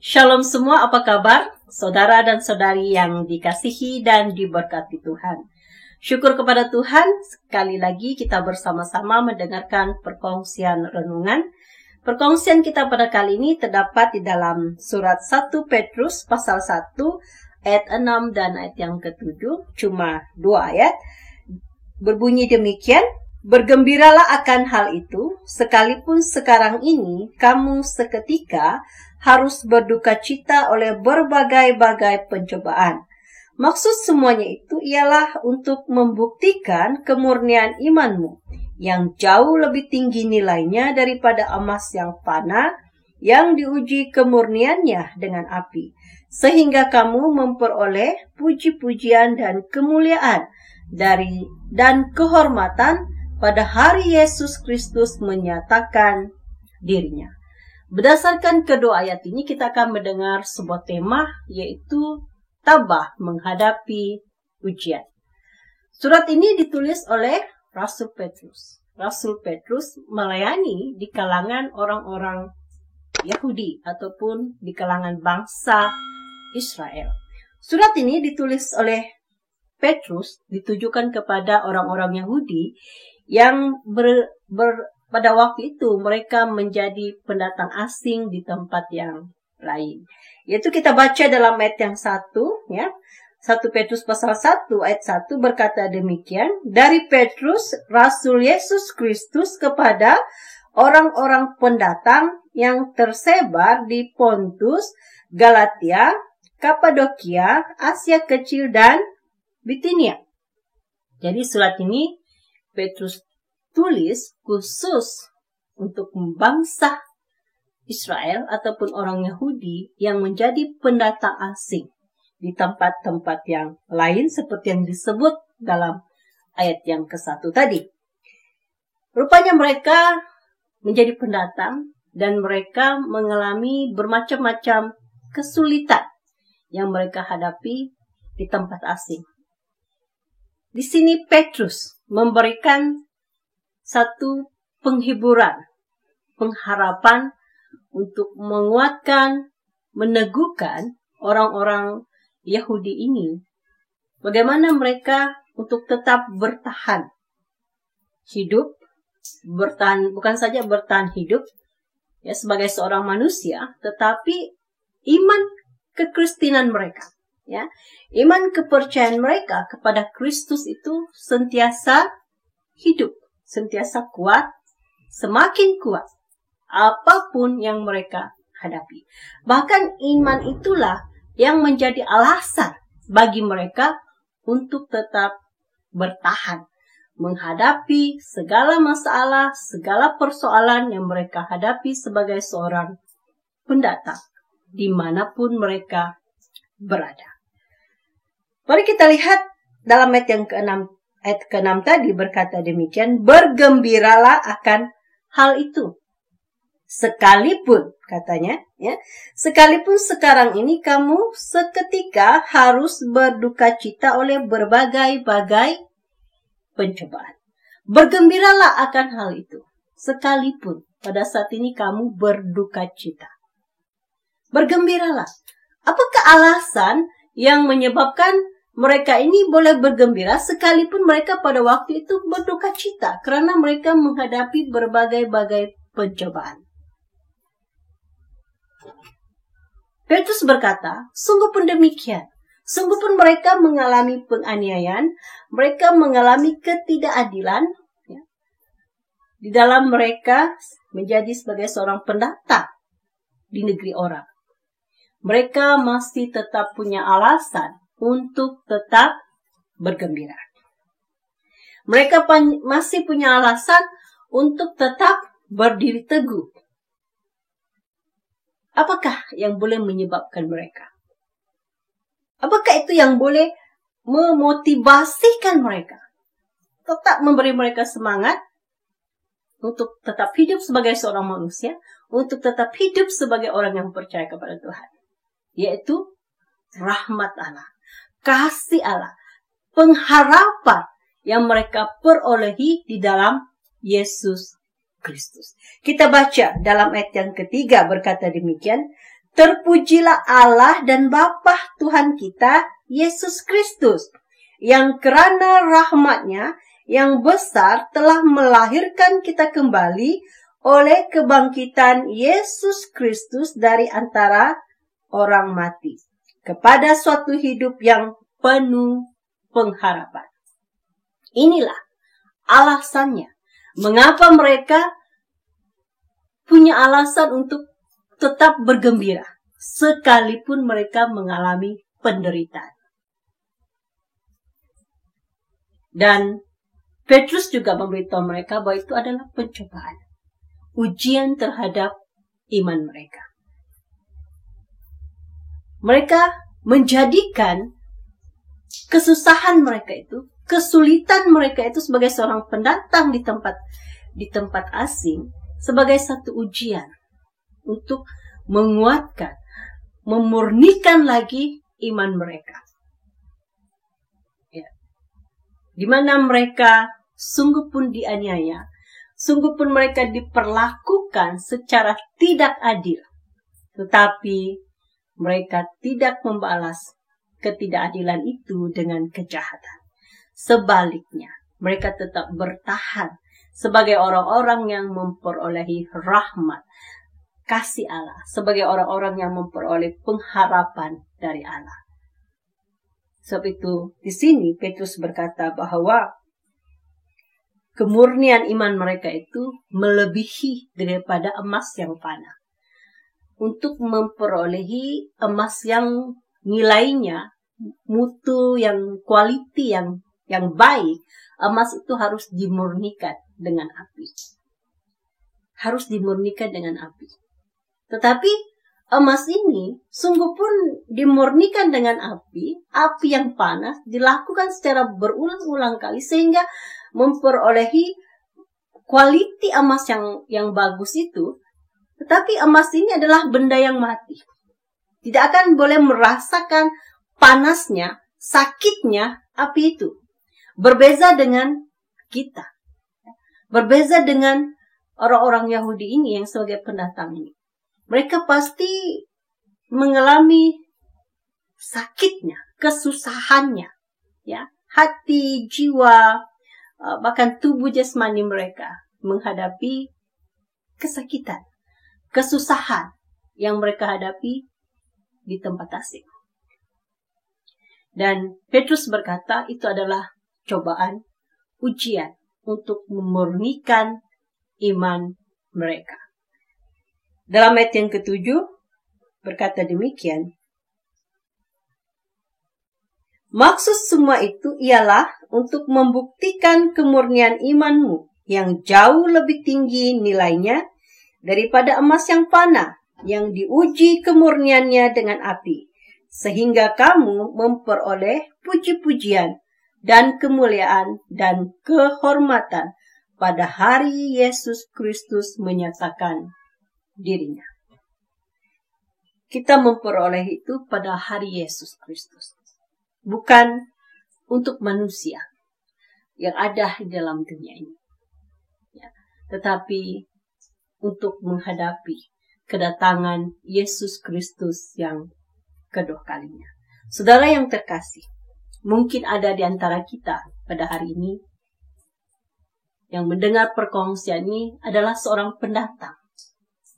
Shalom semua, apa kabar? Saudara dan saudari yang dikasihi dan diberkati Tuhan. Syukur kepada Tuhan, sekali lagi kita bersama-sama mendengarkan perkongsian renungan. Perkongsian kita pada kali ini terdapat di dalam surat 1 Petrus pasal 1 ayat 6 dan ayat yang ke-7, cuma 2 ayat. Berbunyi demikian, bergembiralah akan hal itu, sekalipun sekarang ini kamu seketika harus berduka cita oleh berbagai-bagai pencobaan. Maksud semuanya itu ialah untuk membuktikan kemurnian imanmu yang jauh lebih tinggi nilainya daripada emas yang fana yang diuji kemurniannya dengan api, sehingga kamu memperoleh puji-pujian dan kemuliaan dan kehormatan pada hari Yesus Kristus menyatakan dirinya. Berdasarkan kedua ayat ini, kita akan mendengar sebuah tema, yaitu tabah menghadapi ujian. Surat ini ditulis oleh Rasul Petrus. Rasul Petrus melayani di kalangan orang-orang Yahudi ataupun di kalangan bangsa Israel. Surat ini ditulis oleh Petrus, ditujukan kepada orang-orang Yahudi yang pada waktu itu mereka menjadi pendatang asing di tempat yang lain. Yaitu kita baca dalam ayat yang 1, ya. 1 Petrus pasal 1 ayat 1 berkata demikian, dari Petrus, Rasul Yesus Kristus kepada orang-orang pendatang yang tersebar di Pontus, Galatia, Kapadokia, Asia Kecil, dan Bitinia. Jadi surat ini Petrus tulis khusus untuk bangsa Israel ataupun orang Yahudi yang menjadi pendatang asing di tempat-tempat yang lain seperti yang disebut dalam ayat yang ke-1 tadi. Rupanya mereka menjadi pendatang dan mereka mengalami bermacam-macam kesulitan yang mereka hadapi di tempat asing. Di sini Petrus memberikan satu penghiburan, pengharapan untuk menguatkan, meneguhkan orang-orang Yahudi ini. Bagaimana mereka untuk tetap bertahan hidup, bukan saja bertahan hidup ya sebagai seorang manusia, tetapi iman kekristenan mereka, ya, iman kepercayaan mereka kepada Kristus itu sentiasa hidup, sentiasa kuat, semakin kuat, apapun yang mereka hadapi. Bahkan iman itulah yang menjadi alasan bagi mereka untuk tetap bertahan, menghadapi segala masalah, segala persoalan yang mereka hadapi sebagai seorang pendatang, dimanapun mereka berada. Mari kita lihat dalam ayat yang ke-6. Ayat ke-6 tadi berkata demikian, bergembiralah akan hal itu. Sekalipun, katanya, ya, sekalipun sekarang ini kamu seketika harus berduka cita oleh berbagai-bagai pencobaan. Bergembiralah akan hal itu. Sekalipun pada saat ini kamu berduka cita. Bergembiralah. Apakah alasan yang menyebabkan mereka ini boleh bergembira sekalipun mereka pada waktu itu berduka cita karena mereka menghadapi berbagai-bagai pencobaan? Petrus berkata, sungguh pun demikian. Sungguh pun mereka mengalami penganiayaan, mereka mengalami ketidakadilan, ya, di dalam mereka menjadi sebagai seorang pendatang di negeri orang. Mereka masih tetap punya alasan untuk tetap bergembira. Mereka masih punya alasan untuk tetap berdiri teguh. Apakah yang boleh menyebabkan mereka? Apakah itu yang boleh memotivasikan mereka? Tetap memberi mereka semangat untuk tetap hidup sebagai seorang manusia, untuk tetap hidup sebagai orang yang percaya kepada Tuhan. Yaitu rahmat Allah, kasih Allah, pengharapan yang mereka perolehi di dalam Yesus Kristus. Kita baca dalam ayat yang ketiga berkata demikian, Terpujilah Allah dan Bapa Tuhan kita, Yesus Kristus, yang kerana rahmat-Nya yang besar telah melahirkan kita kembali oleh kebangkitan Yesus Kristus dari antara orang mati, kepada suatu hidup yang penuh pengharapan. Inilah alasannya mengapa mereka punya alasan untuk tetap bergembira, sekalipun mereka mengalami penderitaan. Dan Petrus juga memberitahu mereka bahwa itu adalah pencobaan, ujian terhadap iman mereka. Mereka menjadikan kesusahan mereka itu, kesulitan mereka itu sebagai seorang pendatang di tempat asing, sebagai satu ujian untuk menguatkan, memurnikan lagi iman mereka. Ya. Di mana mereka sungguh pun dianiaya, sungguh pun mereka diperlakukan secara tidak adil. Tetapi mereka tidak membalas ketidakadilan itu dengan kejahatan. Sebaliknya, mereka tetap bertahan sebagai orang-orang yang memperolehi rahmat, kasih Allah, sebagai orang-orang yang memperoleh pengharapan dari Allah. Sebab itu, di sini Petrus berkata bahwa kemurnian iman mereka itu melebihi daripada emas yang fana. Untuk memperolehi emas yang nilainya, mutu yang quality yang baik, emas itu harus dimurnikan dengan api. Harus dimurnikan dengan api. Tetapi emas ini sungguh pun dimurnikan dengan api yang panas, dilakukan secara berulang-ulang kali sehingga memperolehi kualiti emas yang bagus itu. Tetapi emas ini adalah benda yang mati. Tidak akan boleh merasakan panasnya, sakitnya api itu. Berbeza dengan kita. Berbeza dengan orang-orang Yahudi ini yang sebagai pendatang ini. Mereka pasti mengalami sakitnya, kesusahannya, ya, hati, jiwa, bahkan tubuh jasmani mereka menghadapi kesakitan, kesusahan yang mereka hadapi di tempat asing. Dan Petrus berkata itu adalah cobaan, ujian untuk memurnikan iman mereka. Dalam ayat yang ke-7 berkata demikian. Maksud semua itu ialah untuk membuktikan kemurnian imanmu yang jauh lebih tinggi nilainya daripada emas yang fana yang diuji kemurniannya dengan api, sehingga kamu memperoleh puji-pujian dan kemuliaan dan kehormatan pada hari Yesus Kristus menyatakan dirinya. Kita memperoleh itu pada hari Yesus Kristus. Bukan untuk manusia yang ada di dalam dunia ini. Ya, tetapi untuk menghadapi kedatangan Yesus Kristus yang kedua kalinya. Saudara yang terkasih, mungkin ada di antara kita pada hari ini yang mendengar perkongsian ini adalah seorang pendatang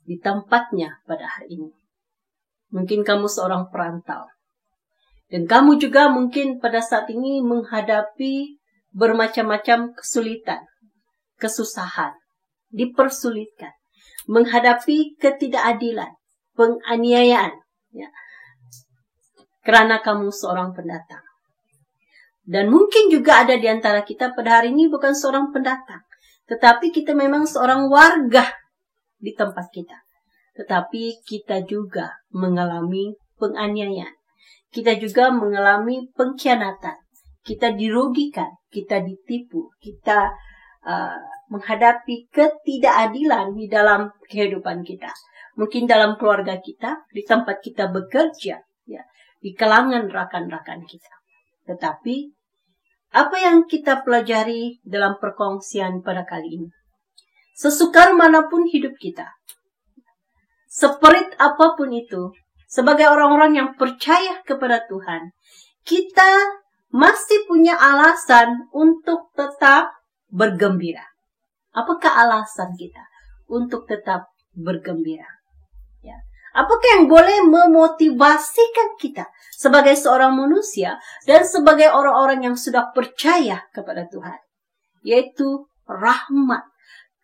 di tempatnya pada hari ini. Mungkin kamu seorang perantau. Dan kamu juga mungkin pada saat ini menghadapi bermacam-macam kesulitan, kesusahan, dipersulitkan, menghadapi ketidakadilan, penganiayaan, ya, karena kamu seorang pendatang. Dan mungkin juga ada di antara kita pada hari ini bukan seorang pendatang, tetapi kita memang seorang warga di tempat kita. Tetapi kita juga mengalami penganiayaan. Kita juga mengalami pengkhianatan. Kita dirugikan, kita ditipu, kita menghadapi ketidakadilan di dalam kehidupan kita. Mungkin dalam keluarga kita, di tempat kita bekerja, ya, di kalangan rakan-rakan kita. Tetapi apa yang kita pelajari dalam perkongsian pada kali ini? Sesukar manapun hidup kita, seperit apapun itu, sebagai orang-orang yang percaya kepada Tuhan, kita masih punya alasan untuk tetap bergembira. Apakah alasan kita untuk tetap bergembira? Ya. Apakah yang boleh memotivasikan kita sebagai seorang manusia dan sebagai orang-orang yang sudah percaya kepada Tuhan? Yaitu rahmat,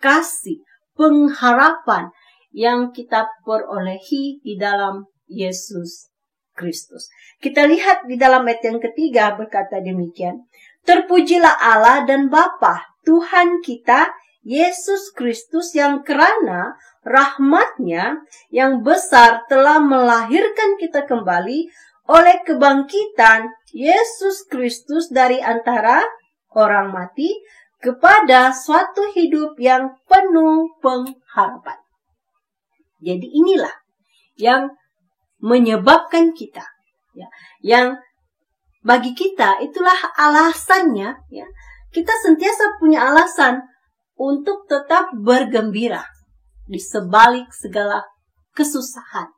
kasih, pengharapan yang kita perolehi di dalam Yesus Kristus. Kita lihat di dalam ayat yang ketiga berkata demikian, terpujilah Allah dan Bapa Tuhan kita Yesus Kristus yang kerana rahmat-Nya yang besar telah melahirkan kita kembali oleh kebangkitan Yesus Kristus dari antara orang mati kepada suatu hidup yang penuh pengharapan. Jadi inilah yang menyebabkan kita, ya, yang bagi kita itulah alasannya, ya, kita sentiasa punya alasan untuk tetap bergembira di sebalik segala kesusahan,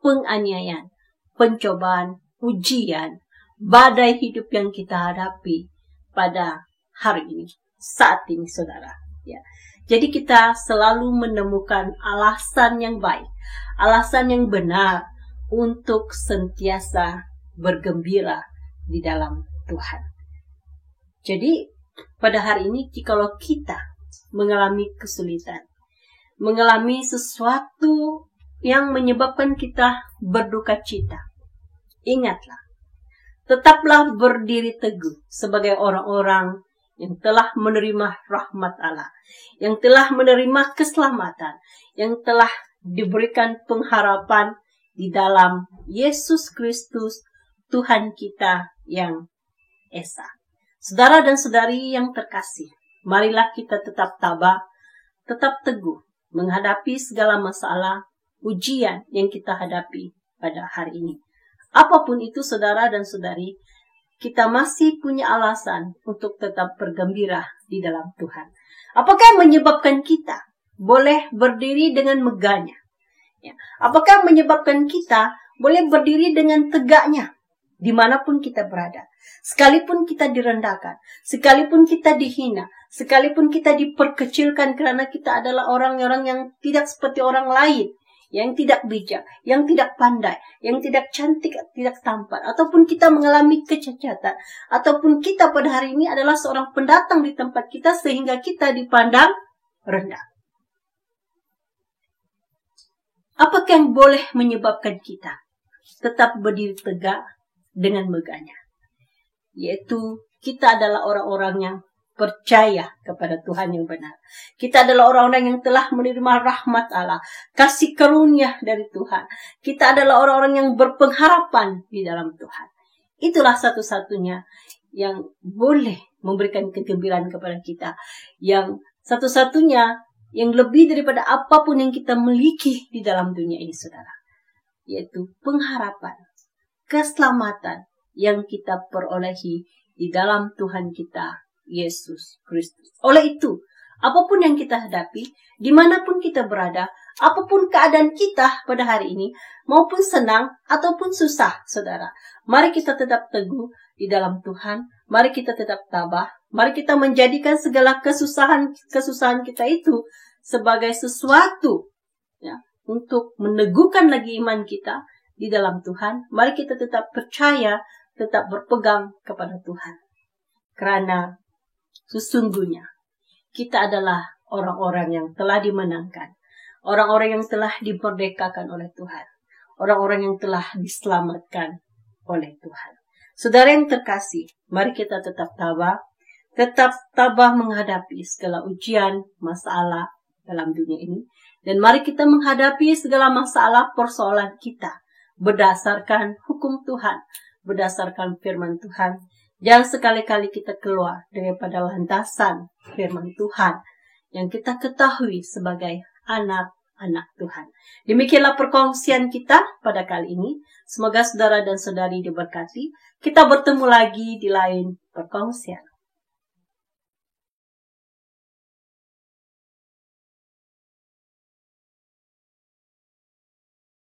penganiayaan, pencobaan, ujian, badai hidup yang kita hadapi pada hari ini, saat ini, saudara. Ya. Jadi kita selalu menemukan alasan yang baik, alasan yang benar untuk sentiasa bergembira di dalam Tuhan. Jadi pada hari ini, jikalau kita mengalami kesulitan, mengalami sesuatu yang menyebabkan kita berduka cita, ingatlah, tetaplah berdiri teguh sebagai orang-orang yang telah menerima rahmat Allah, yang telah menerima keselamatan, yang telah diberikan pengharapan di dalam Yesus Kristus, Tuhan kita yang esa. Saudara dan saudari yang terkasih, marilah kita tetap tabah, tetap teguh menghadapi segala masalah, ujian yang kita hadapi pada hari ini. Apapun itu, saudara dan saudari, kita masih punya alasan untuk tetap bergembira di dalam Tuhan. Apakah yang menyebabkan kita boleh berdiri dengan megahnya? Ya. Apakah menyebabkan kita boleh berdiri dengan tegaknya dimanapun kita berada? Sekalipun kita direndahkan, sekalipun kita dihina, sekalipun kita diperkecilkan karena kita adalah orang-orang yang tidak seperti orang lain, yang tidak bijak, yang tidak pandai, yang tidak cantik, tidak tampan, ataupun kita mengalami kecacatan, ataupun kita pada hari ini adalah seorang pendatang di tempat kita sehingga kita dipandang rendah. Apakah yang boleh menyebabkan kita tetap berdiri tegak dengan megahnya? Yaitu kita adalah orang-orang yang percaya kepada Tuhan yang benar. Kita adalah orang-orang yang telah menerima rahmat Allah, kasih karunia dari Tuhan. Kita adalah orang-orang yang berpengharapan di dalam Tuhan. Itulah satu-satunya yang boleh memberikan kegembiraan kepada kita. Yang satu-satunya yang lebih daripada apapun yang kita miliki di dalam dunia ini, saudara. Yaitu pengharapan, keselamatan yang kita perolehi di dalam Tuhan kita, Yesus Kristus. Oleh itu, apapun yang kita hadapi, dimanapun kita berada, apapun keadaan kita pada hari ini, maupun senang ataupun susah, saudara, mari kita tetap teguh di dalam Tuhan, mari kita tetap tabah, mari kita menjadikan segala kesusahan kita itu sebagai sesuatu, ya, untuk meneguhkan lagi iman kita di dalam Tuhan. Mari kita tetap percaya, tetap berpegang kepada Tuhan. Karena sesungguhnya kita adalah orang-orang yang telah dimenangkan, orang-orang yang telah dimerdekakan oleh Tuhan, orang-orang yang telah diselamatkan oleh Tuhan. Saudara yang terkasih, mari kita tetap tabah menghadapi segala ujian, masalah dalam dunia ini, dan mari kita menghadapi segala masalah persoalan kita berdasarkan hukum Tuhan, berdasarkan firman Tuhan. Jangan sekali-kali kita keluar daripada landasan firman Tuhan yang kita ketahui sebagai anak-anak Tuhan. Demikianlah perkongsian kita pada kali ini. Semoga saudara dan saudari diberkati. Kita bertemu lagi di lain perkongsian.